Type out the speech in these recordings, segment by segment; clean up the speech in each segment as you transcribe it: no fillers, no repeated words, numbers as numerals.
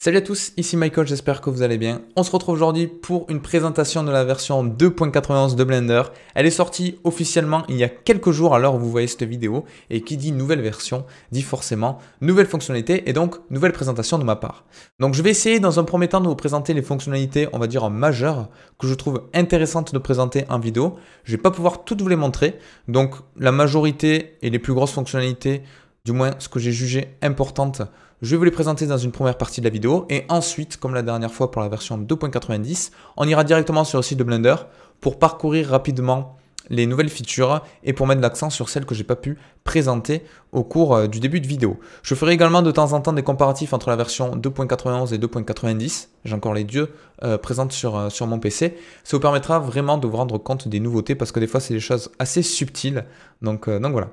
Salut à tous, ici Michael, j'espère que vous allez bien. On se retrouve aujourd'hui pour une présentation de la version 2.91 de Blender. Elle est sortie officiellement il y a quelques jours à l'heure où vous voyez cette vidéo. Et qui dit nouvelle version, dit forcément nouvelle fonctionnalité et donc nouvelle présentation de ma part. Donc je vais essayer dans un premier temps de vous présenter les fonctionnalités, on va dire majeures, que je trouve intéressantes de présenter en vidéo. Je ne vais pas pouvoir toutes vous les montrer. Donc la majorité et les plus grosses fonctionnalités, du moins ce que j'ai jugé importante, je vais vous les présenter dans une première partie de la vidéo et ensuite, comme la dernière fois pour la version 2.90, on ira directement sur le site de Blender pour parcourir rapidement les nouvelles features et pour mettre l'accent sur celles que je n'ai pas pu présenter au cours du début de vidéo. Je ferai également de temps en temps des comparatifs entre la version 2.91 et 2.90. J'ai encore les deux présentes sur mon PC. Ça vous permettra vraiment de vous rendre compte des nouveautés parce que des fois, c'est des choses assez subtiles. Donc voilà.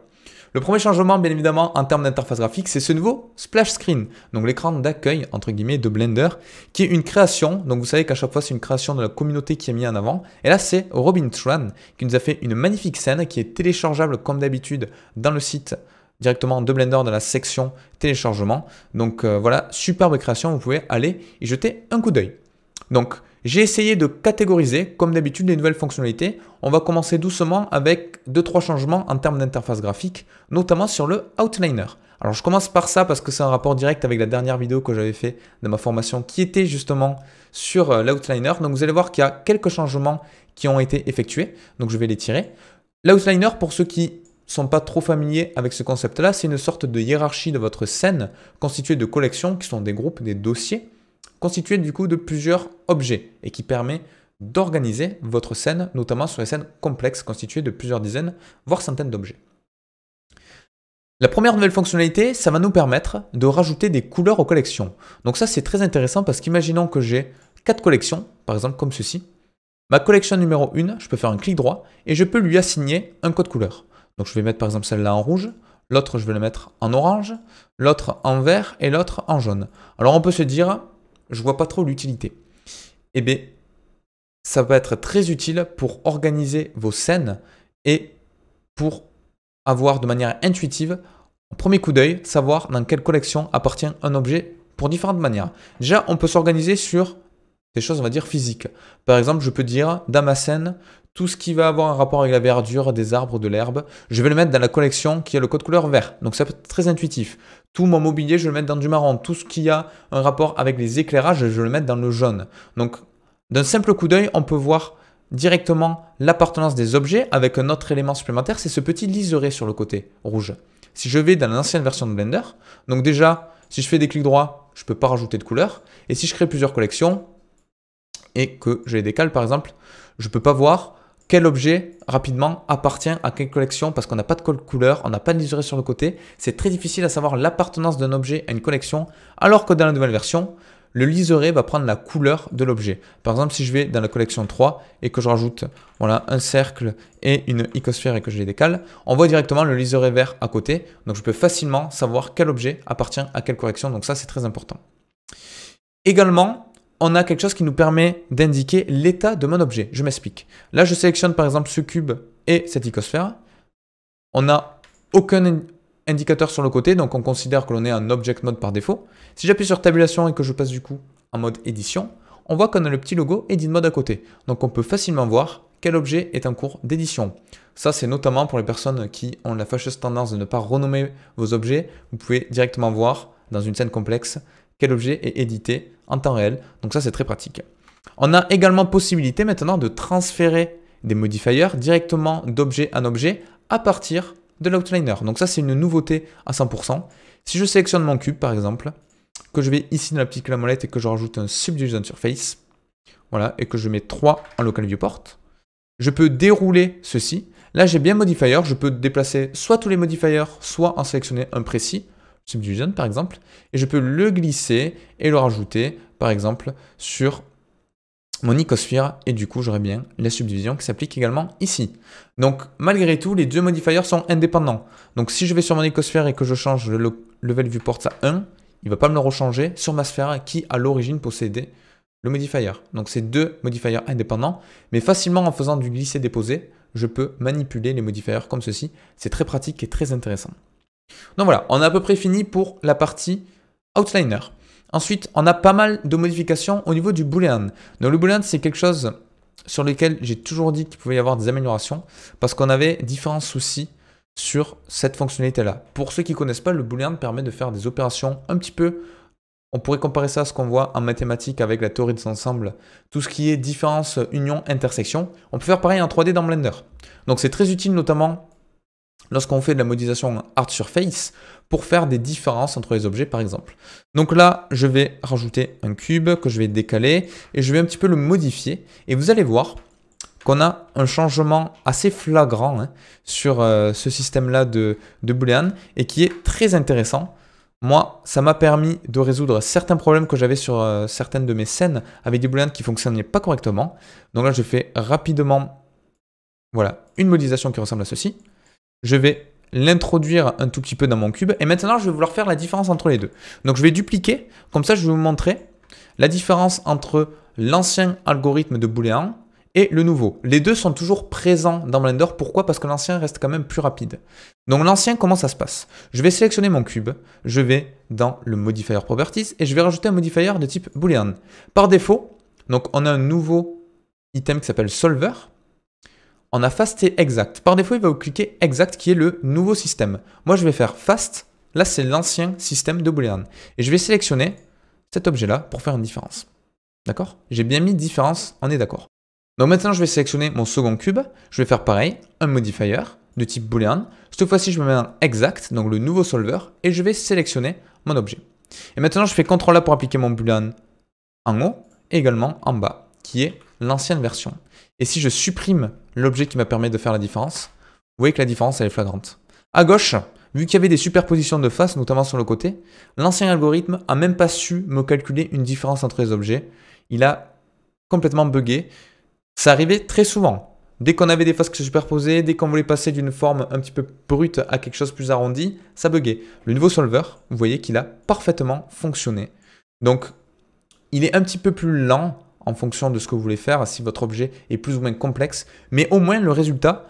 Le premier changement, bien évidemment, en termes d'interface graphique, c'est ce nouveau splash screen, donc l'écran d'accueil, entre guillemets, de Blender, qui est une création. Donc vous savez qu'à chaque fois, c'est une création de la communauté qui est mise en avant. Et là, c'est Robin Tran qui nous a fait une magnifique scène qui est téléchargeable comme d'habitude dans le site directement de Blender dans la section téléchargement. Donc voilà, superbe création, vous pouvez aller y jeter un coup d'œil. Donc, j'ai essayé de catégoriser, comme d'habitude, les nouvelles fonctionnalités. On va commencer doucement avec 2-3 changements en termes d'interface graphique, notamment sur le Outliner. Alors, je commence par ça parce que c'est un rapport direct avec la dernière vidéo que j'avais fait de ma formation qui était justement sur l'Outliner. Donc, vous allez voir qu'il y a quelques changements qui ont été effectués. Donc, je vais les tirer. L'Outliner, pour ceux qui ne sont pas trop familiers avec ce concept-là, c'est une sorte de hiérarchie de votre scène constituée de collections qui sont des groupes, des dossiers, constitué du coup de plusieurs objets et qui permet d'organiser votre scène, notamment sur les scènes complexes constituées de plusieurs dizaines, voire centaines d'objets. La première nouvelle fonctionnalité, ça va nous permettre de rajouter des couleurs aux collections. Donc ça, c'est très intéressant parce qu'imaginons que j'ai 4 collections, par exemple comme ceci. Ma collection numéro 1, je peux faire un clic droit et je peux lui assigner un code couleur. Donc je vais mettre par exemple celle-là en rouge, l'autre je vais le mettre en orange, l'autre en vert et l'autre en jaune. Alors on peut se dire, je vois pas trop l'utilité. Eh bien, ça va être très utile pour organiser vos scènes et pour avoir de manière intuitive, au premier coup d'œil, savoir dans quelle collection appartient un objet pour différentes manières. Déjà, on peut s'organiser sur des choses, on va dire, physiques. Par exemple, je peux dire, dans ma scène, tout ce qui va avoir un rapport avec la verdure, des arbres, de l'herbe, je vais le mettre dans la collection qui a le code couleur vert. Donc ça peut être très intuitif. Tout mon mobilier, je vais le mettre dans du marron. Tout ce qui a un rapport avec les éclairages, je vais le mettre dans le jaune. Donc d'un simple coup d'œil, on peut voir directement l'appartenance des objets avec un autre élément supplémentaire, c'est ce petit liseré sur le côté rouge. Si je vais dans l'ancienne version de Blender, donc déjà, si je fais des clics droits, je ne peux pas rajouter de couleur. Et si je crée plusieurs collections et que je les décale par exemple, je ne peux pas voir quel objet rapidement appartient à quelle collection parce qu'on n'a pas de code couleur, on n'a pas de liseré sur le côté. C'est très difficile à savoir l'appartenance d'un objet à une collection, alors que dans la nouvelle version, le liseré va prendre la couleur de l'objet. Par exemple, si je vais dans la collection 3 et que je rajoute voilà, un cercle et une icosphère et que je les décale, on voit directement le liseré vert à côté. Donc je peux facilement savoir quel objet appartient à quelle collection. Donc ça, c'est très important. Également, on a quelque chose qui nous permet d'indiquer l'état de mon objet. Je m'explique. Là, je sélectionne par exemple ce cube et cette icosphère. On n'a aucun indicateur sur le côté, donc on considère que l'on est en Object Mode par défaut. Si j'appuie sur Tabulation et que je passe du coup en mode Édition, on voit qu'on a le petit logo Edit Mode à côté. Donc on peut facilement voir quel objet est en cours d'édition. Ça, c'est notamment pour les personnes qui ont la fâcheuse tendance de ne pas renommer vos objets. Vous pouvez directement voir dans une scène complexe quel objet est édité en temps réel. Donc ça, c'est très pratique. On a également possibilité maintenant de transférer des modifiers directement d'objet en objet à partir de l'Outliner. Donc ça, c'est une nouveauté à 100%. Si je sélectionne mon cube, par exemple, que je vais ici dans la petite clé molette et que je rajoute un Subdivision Surface, voilà, et que je mets 3 en Local Viewport, je peux dérouler ceci. Là, j'ai bien modifier. Je peux déplacer soit tous les modifiers, soit en sélectionner un précis, Subdivision par exemple, et je peux le glisser et le rajouter par exemple sur mon icosphère et du coup j'aurai bien la subdivision qui s'applique également ici. Donc malgré tout, les deux modifiers sont indépendants. Donc si je vais sur mon icosphère et que je change le level viewport à 1, il ne va pas me le rechanger sur ma sphère qui à l'origine possédait le modifier. Donc c'est deux modifiers indépendants, mais facilement en faisant du glisser-déposer, je peux manipuler les modifiers comme ceci. C'est très pratique et très intéressant. Donc voilà, on a à peu près fini pour la partie Outliner. Ensuite, on a pas mal de modifications au niveau du boolean. Donc le boolean, c'est quelque chose sur lequel j'ai toujours dit qu'il pouvait y avoir des améliorations parce qu'on avait différents soucis sur cette fonctionnalité-là. Pour ceux qui ne connaissent pas, le boolean permet de faire des opérations un petit peu, on pourrait comparer ça à ce qu'on voit en mathématiques avec la théorie des ensembles, tout ce qui est différence, union, intersection. On peut faire pareil en 3D dans Blender. Donc c'est très utile notamment lorsqu'on fait de la modélisation hard surface pour faire des différences entre les objets par exemple. Donc là, je vais rajouter un cube que je vais décaler et je vais un petit peu le modifier. Et vous allez voir qu'on a un changement assez flagrant sur ce système-là de boolean et qui est très intéressant. Moi, ça m'a permis de résoudre certains problèmes que j'avais sur certaines de mes scènes avec des booleans qui ne fonctionnaient pas correctement. Donc là, je fais rapidement voilà, une modélisation qui ressemble à ceci. Je vais l'introduire un tout petit peu dans mon cube. Et maintenant, je vais vouloir faire la différence entre les deux. Donc, je vais dupliquer. Comme ça, je vais vous montrer la différence entre l'ancien algorithme de booléen et le nouveau. Les deux sont toujours présents dans Blender. Pourquoi? Parce que l'ancien reste quand même plus rapide. Donc, l'ancien, comment ça se passe? Je vais sélectionner mon cube. Je vais dans le Modifier Properties et je vais rajouter un modifier de type boolean. Par défaut, donc, on a un nouveau item qui s'appelle Solver. On a fast et exact. Par défaut, il va vous cliquer exact qui est le nouveau système. Moi, je vais faire fast. Là, c'est l'ancien système de boolean. Et je vais sélectionner cet objet-là pour faire une différence. D'accord? J'ai bien mis différence, on est d'accord. Donc maintenant, je vais sélectionner mon second cube. Je vais faire pareil, un modifier de type boolean. Cette fois-ci, je me mets en exact, donc le nouveau solver, et je vais sélectionner mon objet. Et maintenant, je fais CTRL A pour appliquer mon boolean en haut et également en bas, qui est l'ancienne version. Et si je supprime l'objet qui m'a permis de faire la différence, vous voyez que la différence, elle est flagrante. À gauche, vu qu'il y avait des superpositions de faces, notamment sur le côté, l'ancien algorithme n'a même pas su me calculer une différence entre les objets. Il a complètement bugué. Ça arrivait très souvent. Dès qu'on avait des faces qui se superposaient, dès qu'on voulait passer d'une forme un petit peu brute à quelque chose de plus arrondi, ça buguait. Le nouveau solver, vous voyez qu'il a parfaitement fonctionné. Donc, il est un petit peu plus lent en fonction de ce que vous voulez faire, si votre objet est plus ou moins complexe, mais au moins le résultat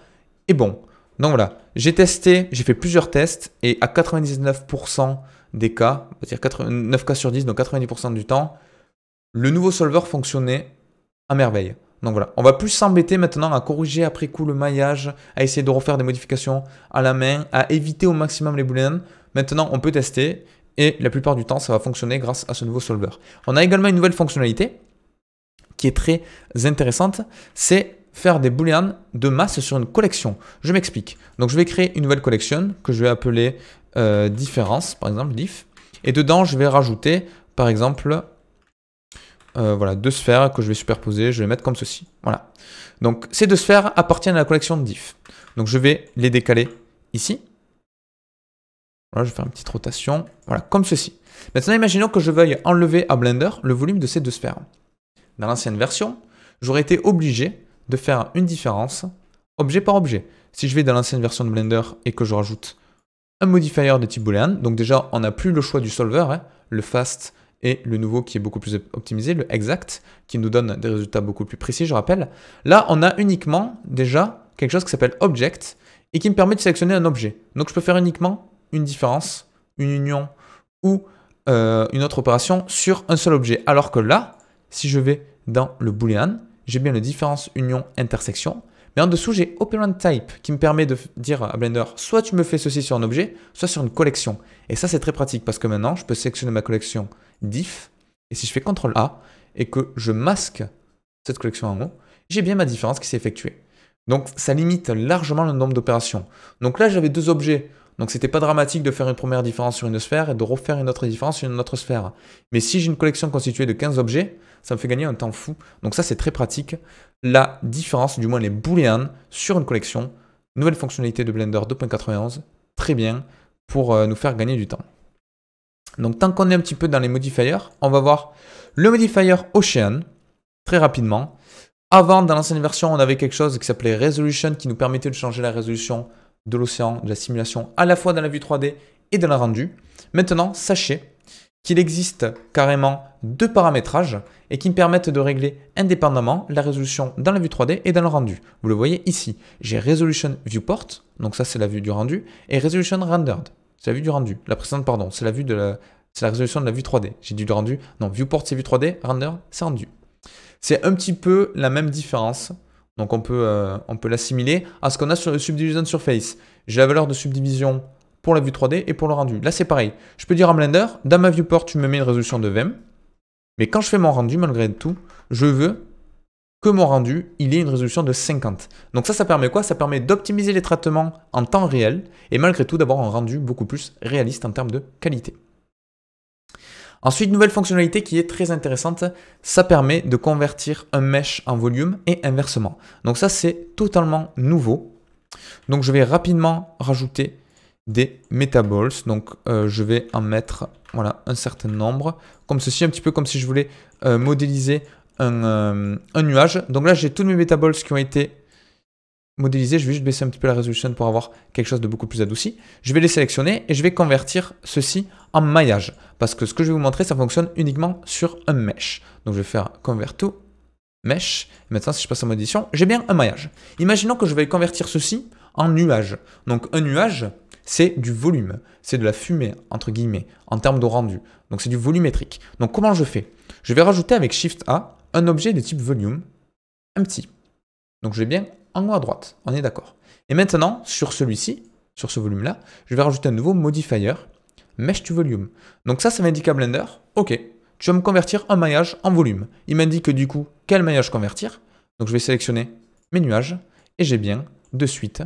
est bon. Donc voilà, j'ai testé, j'ai fait plusieurs tests, et à 99% des cas, on va dire 9 cas sur 10, donc 90% du temps, le nouveau solver fonctionnait à merveille. Donc voilà, on va plus s'embêter maintenant à corriger après coup le maillage, à essayer de refaire des modifications à la main, à éviter au maximum les booleans. Maintenant, on peut tester, et la plupart du temps, ça va fonctionner grâce à ce nouveau solver. On a également une nouvelle fonctionnalité, qui est très intéressante, c'est faire des booleans de masse sur une collection. Je m'explique. Donc, je vais créer une nouvelle collection que je vais appeler différence, par exemple, diff. Et dedans, je vais rajouter, par exemple, voilà, deux sphères que je vais superposer. Je vais mettre comme ceci. Voilà. Donc, ces deux sphères appartiennent à la collection de diff. Donc, je vais les décaler ici. Voilà, je vais faire une petite rotation. Voilà, comme ceci. Maintenant, imaginons que je veuille enlever à Blender le volume de ces deux sphères. Dans l'ancienne version, j'aurais été obligé de faire une différence objet par objet. Si je vais dans l'ancienne version de Blender et que je rajoute un modifier de type boolean, donc déjà on n'a plus le choix du solver, le fast et le nouveau qui est beaucoup plus optimisé, le exact, qui nous donne des résultats beaucoup plus précis, je rappelle. Là, on a uniquement déjà quelque chose qui s'appelle object et qui me permet de sélectionner un objet. Donc je peux faire uniquement une différence, une union ou une autre opération sur un seul objet. Alors que là, si je vais dans le boolean, j'ai bien le différence, union, intersection. Mais en dessous, j'ai operand type qui me permet de dire à Blender, soit tu me fais ceci sur un objet, soit sur une collection. Et ça, c'est très pratique parce que maintenant, je peux sélectionner ma collection diff. Et si je fais CTRL A et que je masque cette collection en haut, j'ai bien ma différence qui s'est effectuée. Donc, ça limite largement le nombre d'opérations. Donc là, j'avais deux objets. Donc, c'était pas dramatique de faire une première différence sur une sphère et de refaire une autre différence sur une autre sphère. Mais si j'ai une collection constituée de 15 objets, ça me fait gagner un temps fou. Donc ça, c'est très pratique. La différence, du moins les booleans sur une collection, nouvelle fonctionnalité de Blender 2.91, très bien pour nous faire gagner du temps. Donc tant qu'on est un petit peu dans les modifiers, on va voir le modifier Ocean, très rapidement. Avant, dans l'ancienne version, on avait quelque chose qui s'appelait Resolution, qui nous permettait de changer la résolution de l'océan, de la simulation, à la fois dans la vue 3D et dans la rendu. Maintenant, sachez qu'il existe carrément deux paramétrages et qui me permettent de régler indépendamment la résolution dans la vue 3D et dans le rendu. Vous le voyez ici, j'ai Resolution Viewport, donc ça c'est la vue du rendu, et Resolution Rendered, c'est la vue du rendu. La précédente, pardon, c'est la vue de c'est la résolution de la vue 3D. J'ai dit le rendu. Non, viewport c'est vue 3D, render c'est rendu. C'est un petit peu la même différence. Donc on peut l'assimiler à ce qu'on a sur le Subdivision Surface. J'ai la valeur de subdivision pour la vue 3D et pour le rendu. Là c'est pareil. Je peux dire à Blender, dans ma viewport tu me mets une résolution de 20. Mais quand je fais mon rendu, malgré tout, je veux que mon rendu, il ait une résolution de 50. Donc ça permet quoi? Ça permet d'optimiser les traitements en temps réel et malgré tout d'avoir un rendu beaucoup plus réaliste en termes de qualité. Ensuite, nouvelle fonctionnalité qui est très intéressante, ça permet de convertir un mesh en volume et inversement. Donc ça, c'est totalement nouveau. Donc je vais rapidement rajouter des metaballs. Donc je vais en mettre voilà, un certain nombre, comme ceci, un petit peu comme si je voulais modéliser un nuage. Donc là, j'ai tous mes metaballs qui ont été modélisés. Je vais juste baisser un petit peu la résolution pour avoir quelque chose de beaucoup plus adouci. Je vais les sélectionner et je vais convertir ceci en maillage. Parce que ce que je vais vous montrer, ça fonctionne uniquement sur un mesh. Donc je vais faire convert to mesh. Et maintenant, si je passe en mode édition, j'ai bien un maillage. Imaginons que je vais convertir ceci en nuage. Donc un nuage, c'est du volume. C'est de la fumée, entre guillemets, en termes de rendu. Donc c'est du volumétrique. Donc comment je fais? Je vais rajouter avec Shift A un objet de type volume, un petit. Donc je vais bien en haut à droite, on est d'accord. Et maintenant, sur celui-ci, sur ce volume-là, je vais rajouter un nouveau modifier, Mesh to Volume. Donc ça va indiquer à Blender, ok, tu vas me convertir un maillage en volume. Il m'indique du coup quel maillage convertir. Donc je vais sélectionner mes nuages et j'ai bien de suite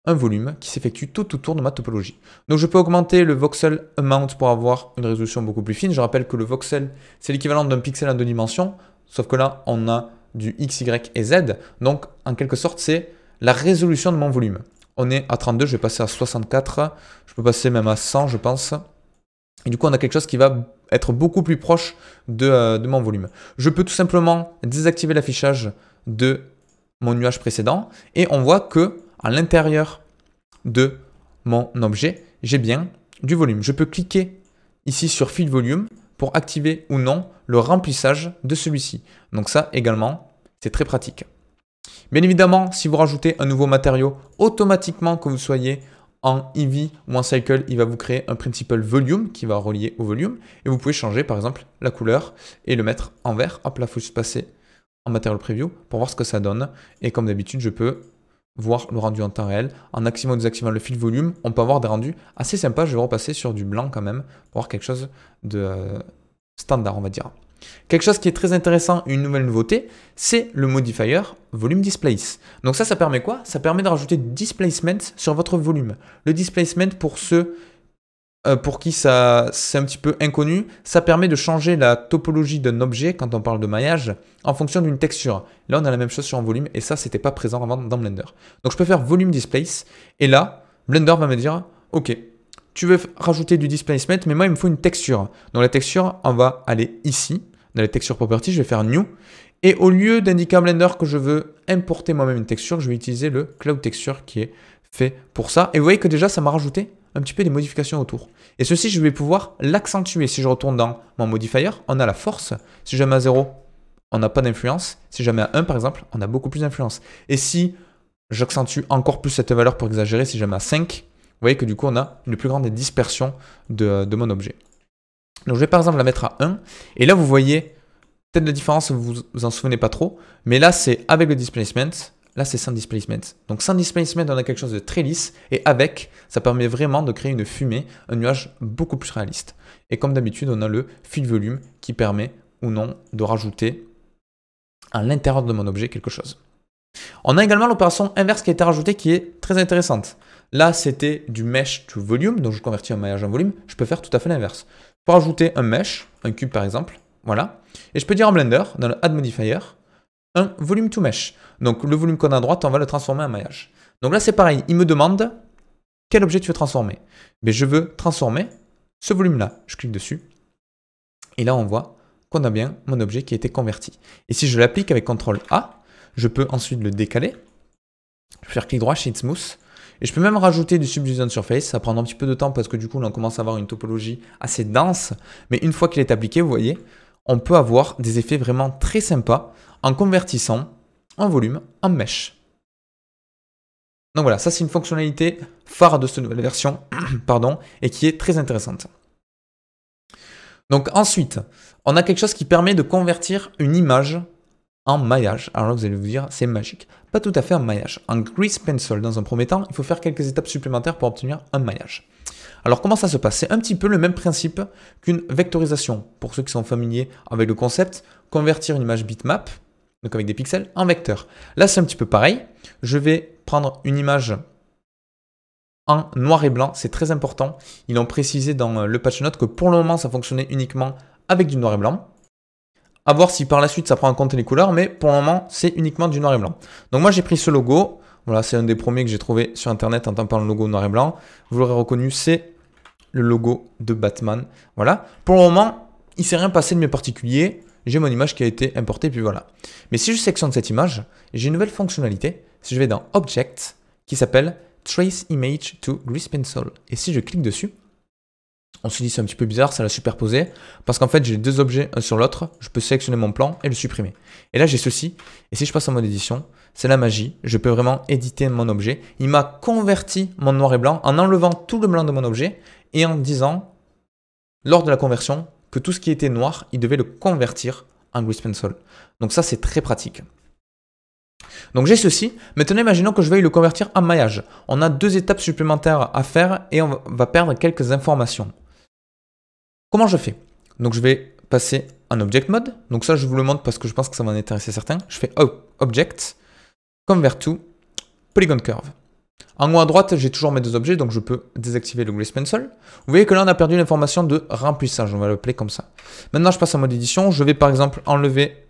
un volume qui s'effectue tout autour de ma topologie. Donc je peux augmenter le voxel amount pour avoir une résolution beaucoup plus fine. Je rappelle que le voxel, c'est l'équivalent d'un pixel en 2 dimensions, sauf que là, on a du X, Y et Z. Donc, en quelque sorte, c'est la résolution de mon volume. On est à 32, je vais passer à 64, je peux passer même à 100, je pense. Et du coup, on a quelque chose qui va être beaucoup plus proche de mon volume. Je peux tout simplement désactiver l'affichage de mon nuage précédent et on voit que à l'intérieur de mon objet, j'ai bien du volume. Je peux cliquer ici sur Fill Volume pour activer ou non le remplissage de celui-ci. Donc ça également, c'est très pratique. Bien évidemment, si vous rajoutez un nouveau matériau, automatiquement que vous soyez en Eevee ou en Cycle, il va vous créer un Principal Volume qui va relier au volume. Et vous pouvez changer par exemple la couleur et le mettre en vert. Hop là, il faut juste passer en Material Preview pour voir ce que ça donne. Et comme d'habitude, je peux voir le rendu en temps réel. En activant ou désactivant le Fill Volume, on peut avoir des rendus assez sympas. Je vais repasser sur du blanc quand même pour avoir quelque chose de standard, on va dire. Quelque chose qui est très intéressant, une nouvelle nouveauté, c'est le modifier Volume Displace. Donc ça permet quoi? Ça permet de rajouter du displacement sur votre volume. Le displacement, pour ceux pour qui c'est un petit peu inconnu, ça permet de changer la topologie d'un objet, quand on parle de maillage, en fonction d'une texture. Là, on a la même chose sur un volume, et ça, c'était pas présent avant dans Blender. Donc je peux faire Volume Displace, et là, Blender va me dire, ok, tu veux rajouter du displacement, mais moi, il me faut une texture. Donc la texture, on va aller ici, dans les textures properties, je vais faire New. Et au lieu d'indiquer à Blender que je veux importer moi-même une texture, je vais utiliser le Cloud Texture qui est fait pour ça. Et vous voyez que déjà, ça m'a rajouté un petit peu des modifications autour. Et ceci, je vais pouvoir l'accentuer. Si je retourne dans mon modifier, on a la force. Si jamais à 0, on n'a pas d'influence. Si jamais à 1, par exemple, on a beaucoup plus d'influence. Et si j'accentue encore plus cette valeur pour exagérer, si jamais à 5, vous voyez que du coup, on a une plus grande dispersion de mon objet. Donc je vais par exemple la mettre à 1. Et là, vous voyez peut-être la différence, vous vous en souvenez pas trop. Mais là, c'est avec le displacement. Là, c'est sans displacement. Donc sans displacement, on a quelque chose de très lisse. Et avec, ça permet vraiment de créer une fumée, un nuage beaucoup plus réaliste. Et comme d'habitude, on a le Fill Volume qui permet ou non de rajouter à l'intérieur de mon objet quelque chose. On a également l'opération inverse qui a été rajoutée qui est très intéressante. Là, c'était du Mesh to Volume, donc je convertis un maillage en volume. Je peux faire tout à fait l'inverse. Pour ajouter un mesh, un cube par exemple, voilà. Et je peux dire en Blender, dans le Add Modifier, un Volume to Mesh. Donc le volume qu'on a à droite, on va le transformer en maillage. Donc là, c'est pareil. Il me demande quel objet tu veux transformer. Mais je veux transformer ce volume-là. Je clique dessus. Et là, on voit qu'on a bien mon objet qui a été converti. Et si je l'applique avec CTRL A, je peux ensuite le décaler. Je peux faire clic droit, Shade Smooth. Et je peux même rajouter du Subdivision Surface. Ça prend un petit peu de temps parce que du coup, on commence à avoir une topologie assez dense. Mais une fois qu'il est appliqué, vous voyez, on peut avoir des effets vraiment très sympas en convertissant un volume en mesh. Donc voilà, ça c'est une fonctionnalité phare de cette nouvelle version, pardon, et qui est très intéressante. Donc ensuite, on a quelque chose qui permet de convertir une image en maillage. Alors là, vous allez vous dire, c'est magique. Pas tout à fait en maillage. En Grease Pencil, dans un premier temps, il faut faire quelques étapes supplémentaires pour obtenir un maillage. Alors comment ça se passe? C'est un petit peu le même principe qu'une vectorisation. Pour ceux qui sont familiers avec le concept, convertir une image bitmap, donc avec des pixels, en vecteur. Là, c'est un petit peu pareil. Je vais prendre une image en noir et blanc, c'est très important. Ils ont précisé dans le patch note que pour le moment, ça fonctionnait uniquement avec du noir et blanc. À voir si par la suite, ça prend en compte les couleurs, mais pour le moment, c'est uniquement du noir et blanc. Donc moi, j'ai pris ce logo. Voilà, c'est un des premiers que j'ai trouvé sur Internet en tapant le logo noir et blanc. Vous l'aurez reconnu, c'est le logo de Batman. Voilà. Pour le moment, il ne s'est rien passé de mes particuliers. J'ai mon image qui a été importée, puis voilà. Mais si je sélectionne cette image, j'ai une nouvelle fonctionnalité. Si je vais dans Object, qui s'appelle Trace Image to Grease Pencil. Et si je clique dessus, on se dit c'est un petit peu bizarre, ça l'a superposé, parce qu'en fait j'ai deux objets un sur l'autre, je peux sélectionner mon plan et le supprimer. Et là j'ai ceci, et si je passe en mode édition, c'est la magie, je peux vraiment éditer mon objet. Il m'a converti mon noir et blanc en enlevant tout le blanc de mon objet et en disant, lors de la conversion, que tout ce qui était noir, il devait le convertir en Grease Pencil. Donc ça c'est très pratique. Donc j'ai ceci. Maintenant, imaginons que je veuille le convertir en maillage. On a deux étapes supplémentaires à faire et on va perdre quelques informations. Comment je fais? Donc je vais passer en Object Mode. Donc ça, je vous le montre parce que je pense que ça va en intéresser certains. Je fais Object, Convert to, Polygon Curve. En haut à droite, j'ai toujours mes deux objets, donc je peux désactiver le Grease Pencil. Vous voyez que là, on a perdu l'information de remplissage. On va l'appeler comme ça. Maintenant, je passe en mode édition. Je vais par exemple enlever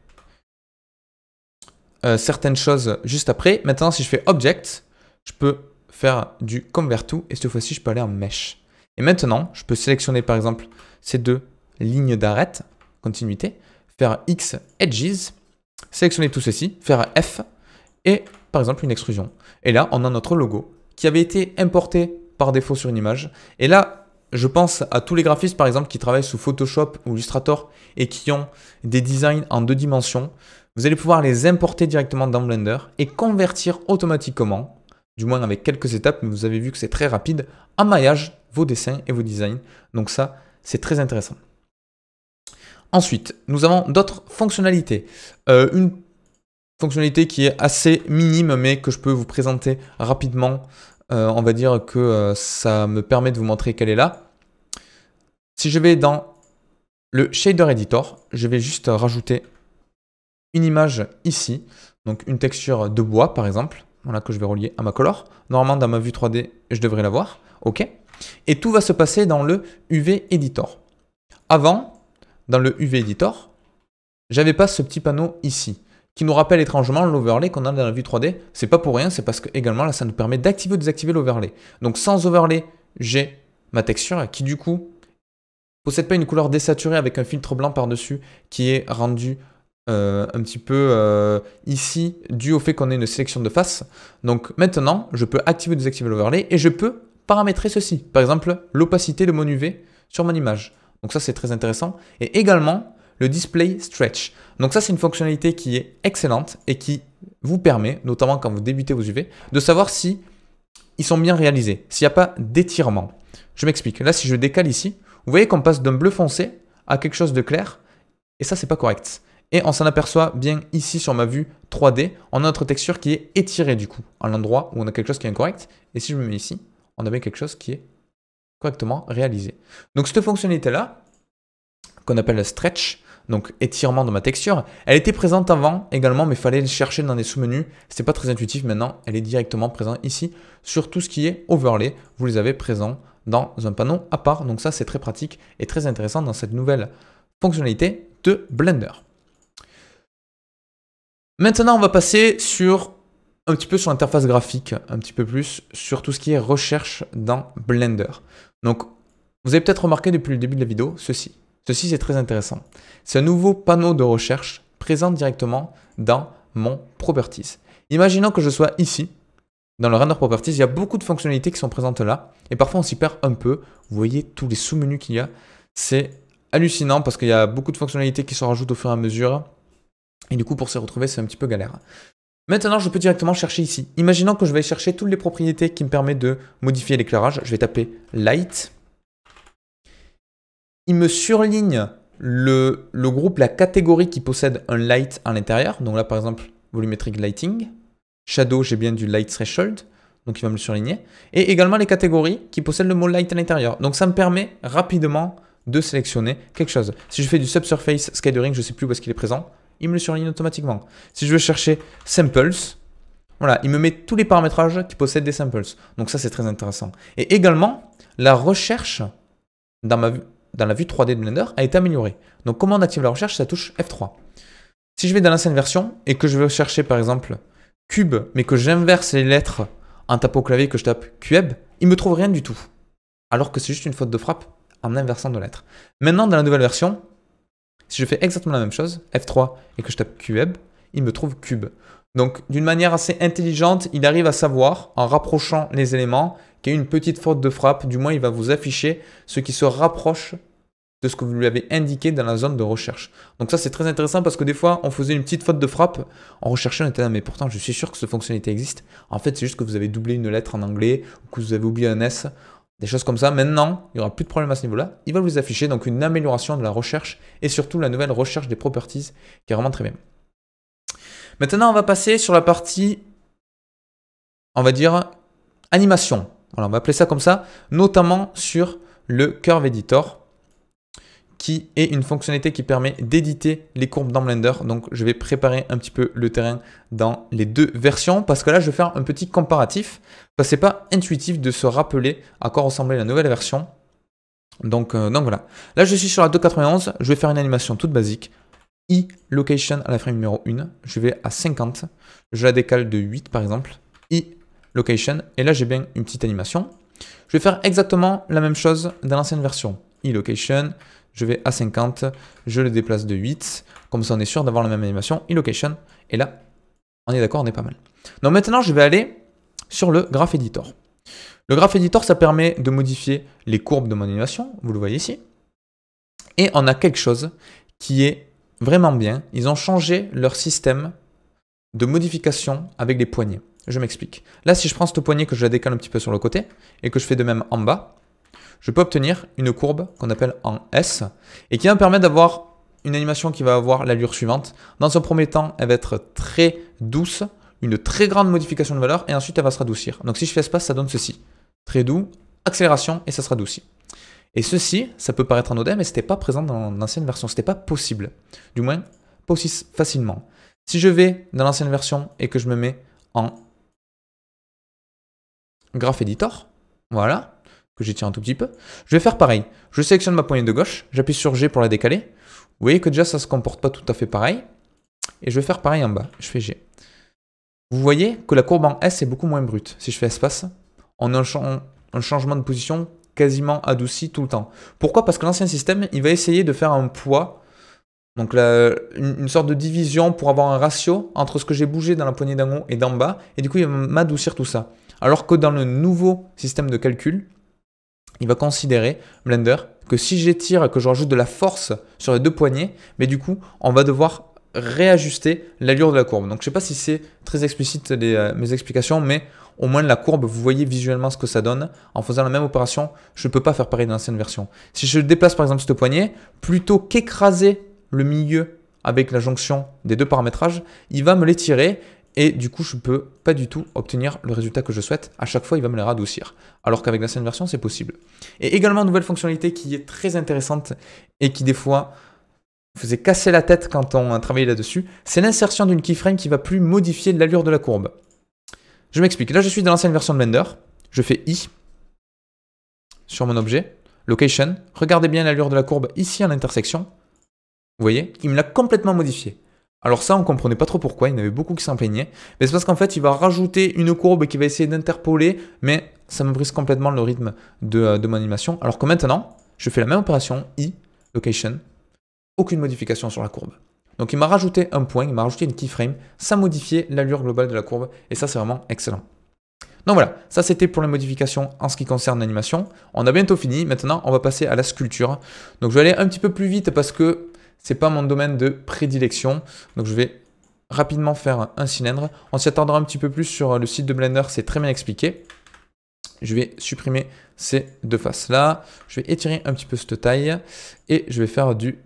certaines choses juste après. Maintenant, si je fais Object, je peux faire du Convert to et cette fois-ci, je peux aller en Mesh. Et maintenant, je peux sélectionner par exemple ces deux lignes d'arête, continuité, faire X Edges, sélectionner tout ceci, faire F et par exemple une extrusion. Et là, on a notre logo qui avait été importé par défaut sur une image. Et là, je pense à tous les graphistes par exemple qui travaillent sous Photoshop ou Illustrator et qui ont des designs en 2 dimensions. Vous allez pouvoir les importer directement dans Blender et convertir automatiquement, du moins avec quelques étapes, mais vous avez vu que c'est très rapide, en maillage vos dessins et vos designs. Donc ça, c'est très intéressant. Ensuite, nous avons d'autres fonctionnalités. Une fonctionnalité qui est assez minime, mais que je peux vous présenter rapidement. On va dire que ça me permet de vous montrer qu'elle est là. Si je vais dans le Shader Editor, je vais juste rajouter une image ici, donc une texture de bois par exemple, voilà, que je vais relier à ma color. Normalement dans ma vue 3D, je devrais l'avoir, ok. Et tout va se passer dans le UV Editor. Avant, dans le UV Editor, j'avais pas ce petit panneau ici, qui nous rappelle étrangement l'overlay qu'on a dans la vue 3D. C'est pas pour rien, c'est parce que également là, ça nous permet d'activer ou désactiver l'overlay. Donc sans overlay, j'ai ma texture qui du coup possède pas une couleur désaturée avec un filtre blanc par-dessus qui est rendu un petit peu ici, dû au fait qu'on ait une sélection de face. Donc maintenant, je peux activer ou désactiver l'overlay et je peux paramétrer ceci. Par exemple, l'opacité de mon UV sur mon image. Donc ça, c'est très intéressant. Et également, le display stretch. Donc ça, c'est une fonctionnalité qui est excellente et qui vous permet, notamment quand vous débutez vos UV, de savoir si ils sont bien réalisés, s'il n'y a pas d'étirement. Je m'explique. Là, si je décale ici, vous voyez qu'on passe d'un bleu foncé à quelque chose de clair et ça, c'est pas correct. Et on s'en aperçoit bien ici sur ma vue 3D, on a notre texture qui est étirée du coup, à l'endroit où on a quelque chose qui est incorrect. Et si je me mets ici, on a bien quelque chose qui est correctement réalisé. Donc cette fonctionnalité-là, qu'on appelle le stretch, donc étirement de ma texture, elle était présente avant également, mais il fallait le chercher dans des sous-menus. C'était pas très intuitif, maintenant elle est directement présente ici sur tout ce qui est overlay. Vous les avez présents dans un panneau à part, donc ça c'est très pratique et très intéressant dans cette nouvelle fonctionnalité de Blender. Maintenant, on va passer un petit peu sur l'interface graphique, un petit peu plus sur tout ce qui est recherche dans Blender. Donc, vous avez peut-être remarqué depuis le début de la vidéo ceci. Ceci, c'est très intéressant. C'est un nouveau panneau de recherche présent directement dans mon Properties. Imaginons que je sois ici, dans le Render Properties, il y a beaucoup de fonctionnalités qui sont présentes là, et parfois on s'y perd un peu. Vous voyez tous les sous-menus qu'il y a. C'est hallucinant parce qu'il y a beaucoup de fonctionnalités qui se rajoutent au fur et à mesure. Et du coup, pour s'y retrouver, c'est un petit peu galère. Maintenant, je peux directement chercher ici. Imaginons que je vais chercher toutes les propriétés qui me permettent de modifier l'éclairage. Je vais taper Light. il me surligne le groupe, la catégorie qui possède un light à l'intérieur. Donc là, par exemple, volumetric lighting. Shadow, j'ai bien du light threshold. Donc il va me le surligner. Et également les catégories qui possèdent le mot light à l'intérieur. Donc ça me permet rapidement de sélectionner quelque chose. Si je fais du subsurface scattering, je ne sais plus où est-ce qu'il est présent, il me le surligne automatiquement. Si je veux chercher samples, voilà, il me met tous les paramétrages qui possèdent des samples. Donc ça, c'est très intéressant. Et également, la recherche dans la vue 3D de Blender a été améliorée. Donc comment on active la recherche? Ça touche F3. Si je vais dans l'ancienne version et que je veux chercher par exemple cube, mais que j'inverse les lettres en tapant au clavier, que je tape QEB, il ne me trouve rien du tout. Alors que c'est juste une faute de frappe en inversant de lettres. Maintenant, dans la nouvelle version, si je fais exactement la même chose, F3, et que je tape QEB, il me trouve cube. Donc, d'une manière assez intelligente, il arrive à savoir, en rapprochant les éléments, qu'il y a une petite faute de frappe. Du moins, il va vous afficher ce qui se rapproche de ce que vous lui avez indiqué dans la zone de recherche. Donc ça, c'est très intéressant parce que des fois, on faisait une petite faute de frappe, on recherchait, on était là, mais pourtant, je suis sûr que cette fonctionnalité existe. En fait, c'est juste que vous avez doublé une lettre en anglais ou que vous avez oublié un S, des choses comme ça. Maintenant, il n'y aura plus de problème à ce niveau-là. Il va vous afficher donc une amélioration de la recherche et surtout la nouvelle recherche des properties qui est vraiment très bien. Maintenant, on va passer sur la partie, on va dire, animation. Voilà, on va appeler ça comme ça, notamment sur le Curve Editor, qui est une fonctionnalité qui permet d'éditer les courbes dans Blender. Donc, je vais préparer un petit peu le terrain dans les deux versions parce que là, je vais faire un petit comparatif parce que ce n'est pas intuitif de se rappeler à quoi ressemblait la nouvelle version. Donc voilà. Là, je suis sur la 2.91. Je vais faire une animation toute basique. E-location à la frame numéro 1. Je vais à 50. Je la décale de 8 par exemple. E-location. Et là, j'ai bien une petite animation. Je vais faire exactement la même chose dans l'ancienne version. E-location. Je vais à 50, je le déplace de 8, comme ça on est sûr d'avoir la même animation, e-location, et là, on est d'accord, on est pas mal. Donc maintenant, je vais aller sur le Graph Editor. Le Graph Editor, ça permet de modifier les courbes de mon animation, vous le voyez ici, et on a quelque chose qui est vraiment bien. Ils ont changé leur système de modification avec les poignées. Je m'explique. Là, si je prends cette poignée, que je la décale un petit peu sur le côté, et que je fais de même en bas, je peux obtenir une courbe qu'on appelle en S et qui va me permettre d'avoir une animation qui va avoir l'allure suivante. Dans un premier temps, elle va être très douce, une très grande modification de valeur et ensuite elle va se radoucir. Donc si je fais espace, ça donne ceci. Très doux, accélération et ça se radoucit. Et ceci, ça peut paraître anodin, mais ce n'était pas présent dans l'ancienne version. Ce n'était pas possible. Du moins, pas aussi facilement. Si je vais dans l'ancienne version et que je me mets en Graph Editor, voilà, que j'étire un tout petit peu, je vais faire pareil. Je sélectionne ma poignée de gauche, j'appuie sur G pour la décaler. Vous voyez que déjà ça ne se comporte pas tout à fait pareil. Et je vais faire pareil en bas, je fais G. Vous voyez que la courbe en S est beaucoup moins brute. Si je fais espace, on a un changement de position quasiment adouci tout le temps. Pourquoi? Parce que l'ancien système, il va essayer de faire un poids, donc une sorte de division pour avoir un ratio entre ce que j'ai bougé dans la poignée d'en haut et d'en bas, et du coup il va m'adoucir tout ça. Alors que dans le nouveau système de calcul, il va considérer, Blender, que si j'étire et que je rajoute de la force sur les deux poignées, mais du coup, on va devoir réajuster l'allure de la courbe. Donc, je ne sais pas si c'est très explicite mes explications, mais au moins la courbe, vous voyez visuellement ce que ça donne. En faisant la même opération, je ne peux pas faire pareil dans l'ancienne version. Si je déplace par exemple cette poignée, plutôt qu'écraser le milieu avec la jonction des deux paramétrages, il va me l'étirer. Et du coup, je ne peux pas du tout obtenir le résultat que je souhaite. À chaque fois, il va me les radoucir. Alors qu'avec l'ancienne version, c'est possible. Et également, une nouvelle fonctionnalité qui est très intéressante et qui, des fois, faisait casser la tête quand on travaillait là-dessus, c'est l'insertion d'une keyframe qui ne va plus modifier l'allure de la courbe. Je m'explique. Là, je suis dans l'ancienne version de Blender. Je fais I sur mon objet. Location. Regardez bien l'allure de la courbe ici à l'intersection. Vous voyez, il me l'a complètement modifié. Alors ça, on ne comprenait pas trop pourquoi, il y en avait beaucoup qui s'en plaignaient. Mais c'est parce qu'en fait, il va rajouter une courbe qui va essayer d'interpoler, mais ça me brise complètement le rythme de mon animation. Alors que maintenant, je fais la même opération, I, location, aucune modification sur la courbe. Donc il m'a rajouté un point, il m'a rajouté une keyframe, sans modifier l'allure globale de la courbe, et ça, c'est vraiment excellent. Donc voilà, ça c'était pour les modifications en ce qui concerne l'animation. On a bientôt fini, maintenant on va passer à la sculpture. Donc je vais aller un petit peu plus vite parce que c'est pas mon domaine de prédilection. Donc je vais rapidement faire un cylindre. On s'y attendra un petit peu plus sur le site de Blender, c'est très bien expliqué. je vais supprimer ces deux faces là. Je vais étirer un petit peu cette taille et je vais faire du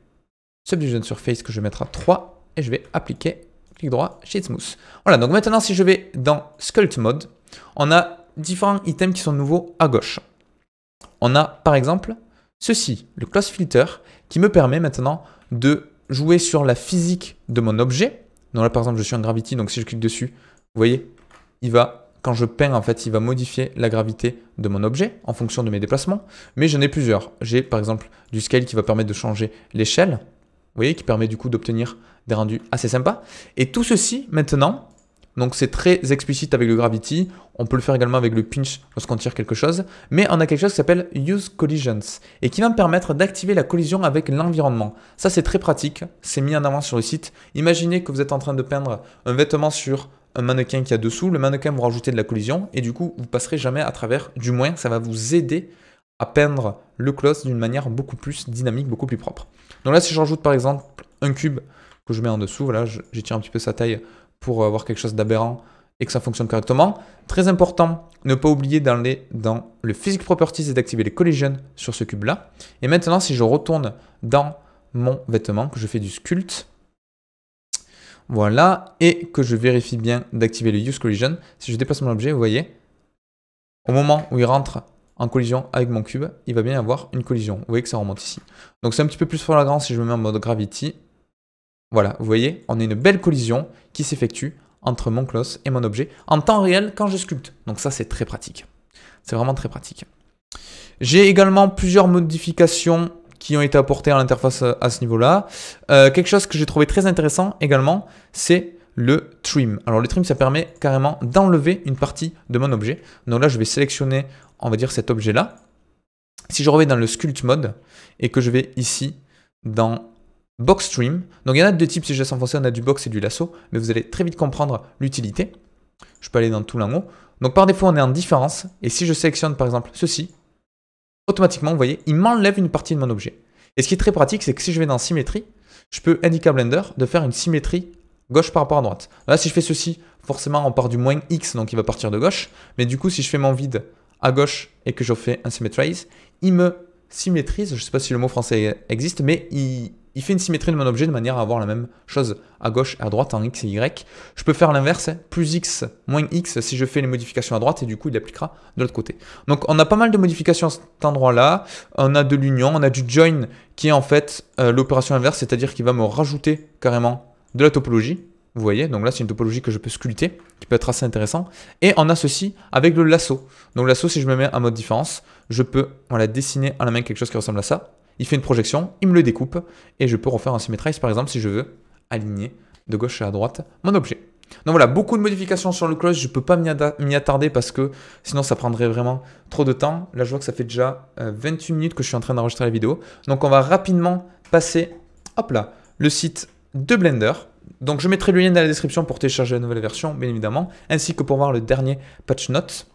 Subdivision Surface que je vais mettre à 3 et je vais appliquer, clic droit, Shade Smooth. Voilà, donc maintenant si je vais dans Sculpt Mode, on a différents items qui sont nouveaux à gauche. On a par exemple ceci, le Close Filter, qui me permet maintenant de jouer sur la physique de mon objet. Donc là par exemple je suis en Gravity, donc si je clique dessus, vous voyez, il va, quand je peins en fait, il va modifier la gravité de mon objet en fonction de mes déplacements. Mais j'en ai plusieurs. J'ai par exemple du Scale qui va permettre de changer l'échelle, vous voyez, qui permet du coup d'obtenir des rendus assez sympas. Et tout ceci maintenant, donc c'est très explicite avec le Gravity, on peut le faire également avec le Pinch lorsqu'on tire quelque chose, mais on a quelque chose qui s'appelle Use Collisions et qui va me permettre d'activer la collision avec l'environnement. Ça c'est très pratique, c'est mis en avant sur le site. Imaginez que vous êtes en train de peindre un vêtement sur un mannequin qui a dessous, le mannequin va rajouter de la collision et du coup vous passerez jamais à travers, du moins ça va vous aider à peindre le close d'une manière beaucoup plus dynamique, beaucoup plus propre. Donc là si je rajoute par exemple un cube que je mets en dessous, voilà, j'étire un petit peu sa taille pour avoir quelque chose d'aberrant et que ça fonctionne correctement. Très important, ne pas oublier dans le Physics Properties et d'activer les collisions sur ce cube-là. Et maintenant, si je retourne dans mon vêtement, que je fais du sculpt, voilà, et que je vérifie bien d'activer le Use Collision, si je déplace mon objet, vous voyez, au moment où il rentre en collision avec mon cube, il va bien y avoir une collision. Vous voyez que ça remonte ici. Donc c'est un petit peu plus flagrant si je me mets en mode Gravity. Voilà, vous voyez, on a une belle collision qui s'effectue entre mon close et mon objet en temps réel quand je sculpte. Donc ça, c'est très pratique. C'est vraiment très pratique. J'ai également plusieurs modifications qui ont été apportées à l'interface à ce niveau-là. Quelque chose que j'ai trouvé très intéressant également, c'est le trim. Alors le trim, ça permet carrément d'enlever une partie de mon objet. Donc là, je vais sélectionner, on va dire, cet objet-là. Si je reviens dans le sculpt mode et que je vais ici dans Box Trim, donc il y en a deux types, si je laisse enfoncer, on a du box et du lasso, mais vous allez très vite comprendre l'utilité. Je peux aller dans tout l'en haut. Donc par défaut, on est en différence, et si je sélectionne par exemple ceci, automatiquement, vous voyez, il m'enlève une partie de mon objet. Et ce qui est très pratique, c'est que si je vais dans Symétrie, je peux indiquer à Blender de faire une symétrie gauche par rapport à droite. Là, si je fais ceci, forcément, on part du moins X, donc il va partir de gauche, mais du coup, si je fais mon vide à gauche et que je fais un Symmetrize, il me symétrise, je ne sais pas si le mot français existe, mais il fait une symétrie de mon objet de manière à avoir la même chose à gauche et à droite en X et Y. Je peux faire l'inverse, plus X, moins X si je fais les modifications à droite et du coup il appliquera de l'autre côté. Donc on a pas mal de modifications à cet endroit-là. On a de l'union, on a du join qui est en fait l'opération inverse, c'est-à-dire qu'il va me rajouter carrément de la topologie. Vous voyez, donc là c'est une topologie que je peux sculpter, qui peut être assez intéressant. Et on a ceci avec le lasso. Donc le lasso, si je me mets en mode différence, je peux dessiner à la main quelque chose qui ressemble à ça. Il fait une projection, il me le découpe et je peux refaire un Symmetrize par exemple si je veux aligner de gauche à droite mon objet. Donc voilà, beaucoup de modifications sur le close, je ne peux pas m'y attarder parce que sinon ça prendrait vraiment trop de temps. Là je vois que ça fait déjà 28 minutes que je suis en train d'enregistrer la vidéo. Donc on va rapidement passer, hop là, le site de Blender. Donc je mettrai le lien dans la description pour télécharger la nouvelle version bien évidemment, ainsi que pour voir le dernier patch notes.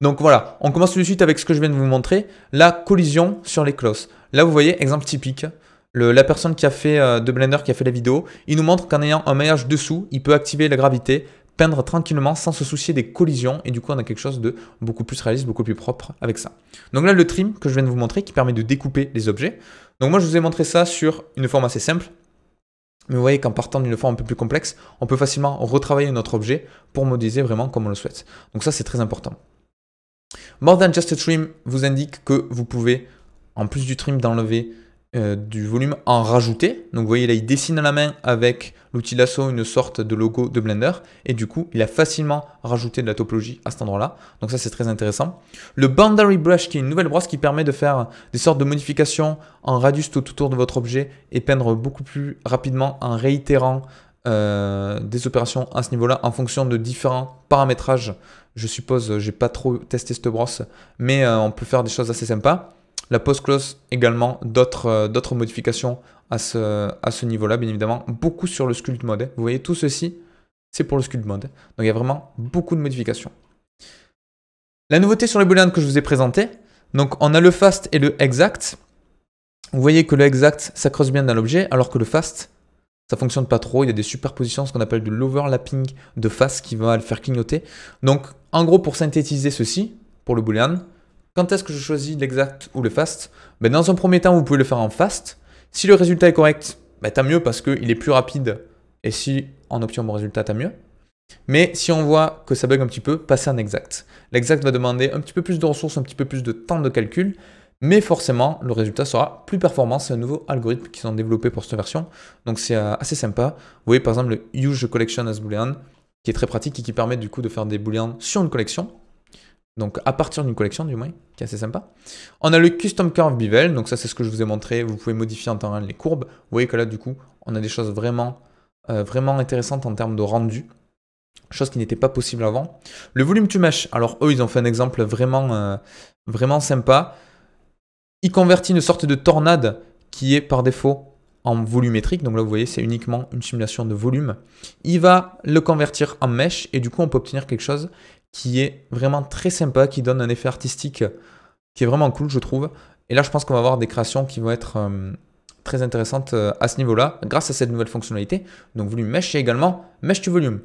Donc voilà, on commence tout de suite avec ce que je viens de vous montrer, la collision sur les closes. Là, vous voyez, exemple typique, la personne qui a fait de Blender, qui a fait la vidéo, il nous montre qu'en ayant un maillage dessous, il peut activer la gravité, peindre tranquillement sans se soucier des collisions. Et du coup, on a quelque chose de beaucoup plus réaliste, beaucoup plus propre avec ça. Donc là, le trim que je viens de vous montrer, qui permet de découper les objets. Donc moi, je vous ai montré ça sur une forme assez simple. Mais vous voyez qu'en partant d'une forme un peu plus complexe, on peut facilement retravailler notre objet pour modéliser vraiment comme on le souhaite. Donc ça, c'est très important. More Than Just a Trim vous indique que vous pouvez, en plus du trim, d'enlever du volume, en rajouter. Donc vous voyez là, il dessine à la main avec l'outil lasso une sorte de logo de Blender. Et du coup, il a facilement rajouté de la topologie à cet endroit-là. Donc ça, c'est très intéressant. Le Boundary Brush, qui est une nouvelle brosse qui permet de faire des sortes de modifications en radius tout autour de votre objet et peindre beaucoup plus rapidement en réitérant des opérations à ce niveau-là en fonction de différents paramétrages. Je suppose, j'ai pas trop testé cette brosse, mais on peut faire des choses assez sympas. La Pose Close également, d'autres modifications à ce niveau-là, bien évidemment. Beaucoup sur le Sculpt Mode. Vous voyez, tout ceci, c'est pour le Sculpt Mode. Donc il y a vraiment beaucoup de modifications. La nouveauté sur les booleans que je vous ai présenté, donc on a le Fast et le Exact. Vous voyez que le Exact, ça creuse bien dans l'objet, alors que le Fast, ça fonctionne pas trop, il y a des superpositions, ce qu'on appelle de l'overlapping de face qui va le faire clignoter. Donc, en gros, pour synthétiser ceci, pour le boolean. Quand est-ce que je choisis l'exact ou le fast? Ben, dans un premier temps, vous pouvez le faire en fast. Si le résultat est correct, ben, tant mieux parce qu'il est plus rapide. Et si on obtient un bon résultat, tant mieux. Mais si on voit que ça bug un petit peu, passez en exact. L'exact va demander un petit peu plus de ressources, un petit peu plus de temps de calcul, mais forcément, le résultat sera plus performant. C'est un nouveau algorithme qui sont développés pour cette version, donc c'est assez sympa. Vous voyez par exemple le use collection as boolean, qui est très pratique et qui permet du coup de faire des booleans sur une collection, donc à partir d'une collection du moins, qui est assez sympa. On a le custom curve bevel, donc ça c'est ce que je vous ai montré, vous pouvez modifier en temps réel les courbes. Vous voyez que là du coup, on a des choses vraiment intéressantes en termes de rendu. Chose qui n'était pas possible avant. Le volume to mesh, alors eux ils ont fait un exemple vraiment sympa. Ils convertit une sorte de tornade qui est par défaut en volumétrique. Donc là vous voyez c'est uniquement une simulation de volume. Il va le convertir en mesh et du coup on peut obtenir quelque chose qui est vraiment très sympa, qui donne un effet artistique qui est vraiment cool je trouve. Et là je pense qu'on va avoir des créations qui vont être très intéressantes à ce niveau-là grâce à cette nouvelle fonctionnalité. Donc volume mesh et également mesh to volume.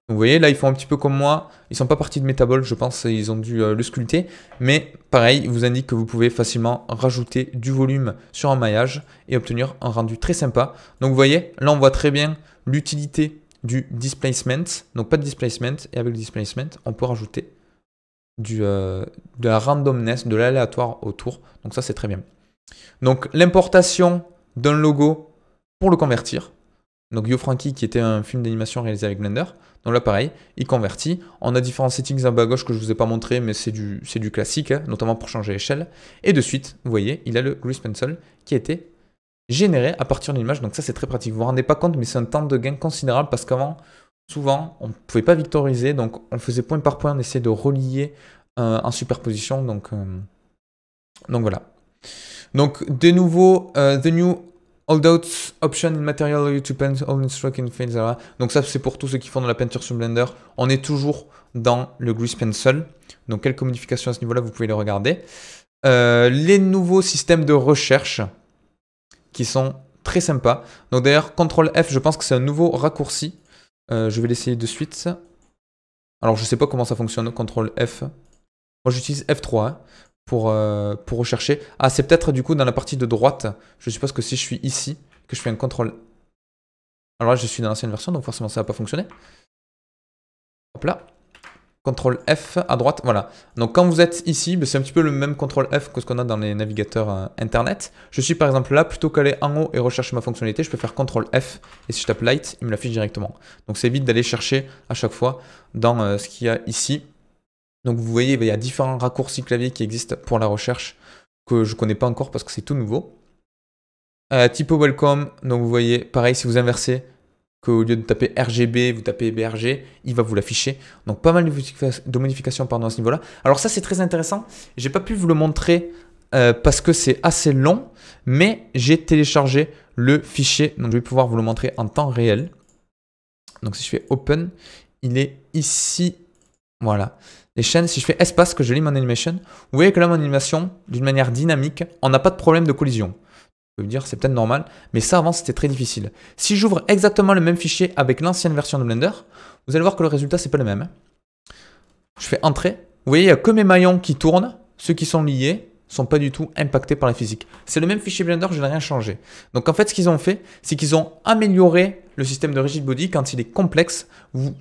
Donc vous voyez, là, ils font un petit peu comme moi. Ils ne sont pas partis de Metaball, je pense. Ils ont dû le sculpter. Mais pareil, il vous indique que vous pouvez facilement rajouter du volume sur un maillage et obtenir un rendu très sympa. Donc vous voyez, là, on voit très bien l'utilité du displacement. Donc pas de displacement. Et avec le displacement, on peut rajouter de la randomness, de l'aléatoire autour. Donc ça, c'est très bien. Donc l'importation d'un logo pour le convertir. Donc Yo Frankie qui était un film d'animation réalisé avec Blender. Donc là pareil, il convertit. On a différents settings en bas à gauche que je ne vous ai pas montré, mais c'est du classique, hein, notamment pour changer l'échelle. Et de suite, vous voyez, il a le Grease Pencil qui a été généré à partir d'une image. Donc ça c'est très pratique. Vous ne vous rendez pas compte, mais c'est un temps de gain considérable parce qu'avant, souvent, on ne pouvait pas vectoriser. Donc on faisait point par point, on essayait de relier en superposition. Donc voilà. Donc de nouveau, the new Holdout option in material to paint all in stroke in fields. Donc ça c'est pour tous ceux qui font de la peinture sur Blender. On est toujours dans le Grease Pencil. Donc quelques modifications à ce niveau-là, vous pouvez les regarder. Les nouveaux systèmes de recherche qui sont très sympas. Donc d'ailleurs, CTRL F, je pense que c'est un nouveau raccourci. Je vais l'essayer de suite. Alors je sais pas comment ça fonctionne, CTRL F. Moi j'utilise F3. Hein. Pour rechercher. Ah, c'est peut-être du coup dans la partie de droite. Je suppose que si je suis ici, que je fais un contrôle. Alors là, je suis dans l'ancienne version, donc forcément, ça va pas fonctionner. Hop là. CTRL F à droite, voilà. Donc quand vous êtes ici, c'est un petit peu le même CTRL F que ce qu'on a dans les navigateurs internet. Je suis par exemple là, plutôt qu'aller en haut et rechercher ma fonctionnalité, je peux faire CTRL F et si je tape Light, il me l'affiche directement. Donc c'est évite d'aller chercher à chaque fois dans ce qu'il y a ici. Donc vous voyez, il y a différents raccourcis clavier qui existent pour la recherche que je ne connais pas encore parce que c'est tout nouveau. Typo welcome, donc vous voyez, pareil, si vous inversez, qu'au lieu de taper RGB, vous tapez BRG, il va vous l'afficher. Donc pas mal de modifications à ce niveau-là. Alors ça, c'est très intéressant. Je n'ai pas pu vous le montrer parce que c'est assez long, mais j'ai téléchargé le fichier. Donc je vais pouvoir vous le montrer en temps réel. Donc si je fais Open, il est ici. Voilà. Les chaînes, si je fais espace, que je lis mon animation, vous voyez que là, mon animation, d'une manière dynamique, on n'a pas de problème de collision. Vous pouvez me dire, c'est peut-être normal, mais ça, avant, c'était très difficile. Si j'ouvre exactement le même fichier avec l'ancienne version de Blender, vous allez voir que le résultat, c'est pas le même. Je fais Entrée. Vous voyez, il n'y a que mes maillons qui tournent, ceux qui sont liés ne sont pas du tout impactés par la physique. C'est le même fichier Blender, je n'ai rien changé. Donc en fait, ce qu'ils ont fait, c'est qu'ils ont amélioré le système de rigid body quand il est complexe.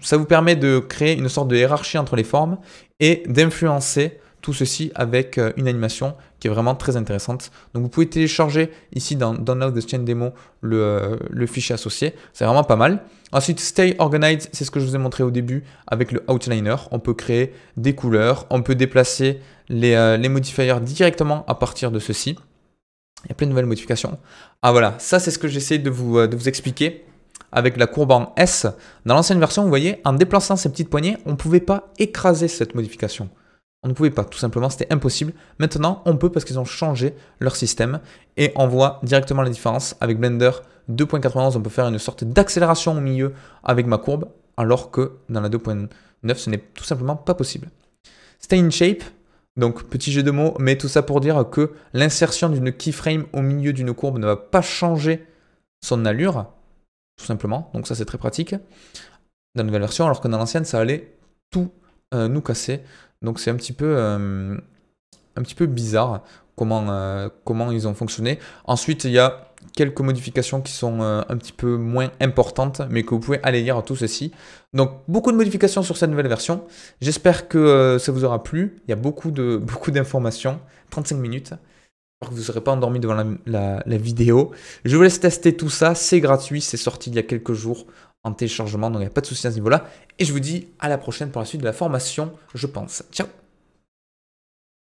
Ça vous permet de créer une sorte de hiérarchie entre les formes et d'influencer tout ceci avec une animation qui est vraiment très intéressante. Donc vous pouvez télécharger ici dans Download the Chain Demo le fichier associé. C'est vraiment pas mal. Ensuite, Stay Organized, c'est ce que je vous ai montré au début avec le Outliner. On peut créer des couleurs, on peut déplacer les modifiers directement à partir de ceci. Il y a plein de nouvelles modifications. Ah voilà, ça c'est ce que j'essaie de vous expliquer avec la courbe en S. Dans l'ancienne version, vous voyez, en déplaçant ces petites poignées, on ne pouvait pas écraser cette modification. On ne pouvait pas, tout simplement, c'était impossible. Maintenant, on peut parce qu'ils ont changé leur système et on voit directement la différence. Avec Blender 2.91, on peut faire une sorte d'accélération au milieu avec ma courbe, alors que dans la 2.9, ce n'est tout simplement pas possible. Stay in shape, donc petit jeu de mots, mais tout ça pour dire que l'insertion d'une keyframe au milieu d'une courbe ne va pas changer son allure, tout simplement. Donc ça, c'est très pratique dans la nouvelle version, alors que dans l'ancienne, ça allait tout nous casser. Donc c'est un petit peu bizarre comment ils ont fonctionné. Ensuite, il y a quelques modifications qui sont un petit peu moins importantes, mais que vous pouvez aller lire tout ceci. Donc, beaucoup de modifications sur cette nouvelle version. J'espère que ça vous aura plu. Il y a beaucoup d'informations. 35 minutes. J'espère que vous ne serez pas endormi devant la vidéo. Je vous laisse tester tout ça. C'est gratuit. C'est sorti il y a quelques jours en téléchargement. Donc, il n'y a pas de souci à ce niveau-là. Et je vous dis à la prochaine pour la suite de la formation, je pense. Ciao!